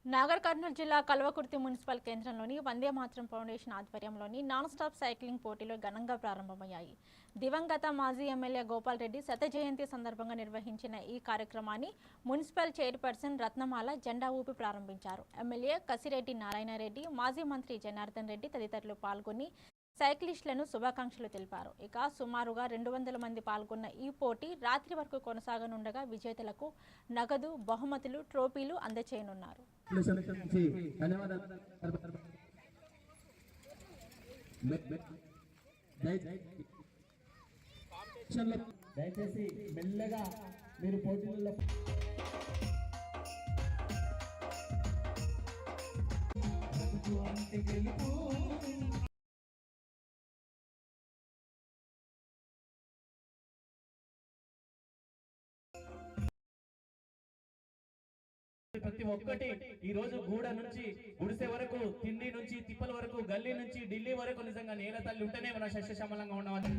నాగర్ కర్నూలు జిల్లా కల్వకుర్తి మున్సిపల్ కేంద్రంలోని వందే మాతరం ఫౌండేషన్ ఆధ్వర్యంలోని నాన్ స్టాప్ సైక్లింగ్ పోటీలు ఘనంగా ప్రారంభమయ్యాయి. దివంగత మాజీ ఎమ్మెల్యే గోపాల్ రెడ్డి శత జయంతి సందర్భంగా నిర్వహించిన ఈ కార్యక్రమాన్ని మున్సిపల్ చైర్పర్సన్ రత్నమాల జెండా ఊపి ప్రారంభించారు. ఎమ్మెల్యే కసిరెడ్డి నారాయణరెడ్డి, మాజీ మంత్రి జనార్దన్ రెడ్డి తదితరులు పాల్గొని సైక్లిస్టులను శుభాకాంక్షలు తెలిపారు. ఇక సుమారుగా 200 మంది పాల్గొన్న ఈ పోటీ రాత్రి వరకు కొనసాగనుండగా విజేతలకు నగదు, బహుమతులు, ట్రోఫీలు అందజేయనున్నారు. దయచేసి మెల్లగా మీరు పోటీలలో ప్రతి ఒక్కటి ఈ రోజు గూడ నుంచి గుడిసె వరకు, తిండి నుంచి తిప్పల వరకు, గల్లీ నుంచి ఢిల్లీ వరకు నిజంగా నేల తల్లి ఉంటేనే మన సస్యశ్యామలంగా ఉన్నామని.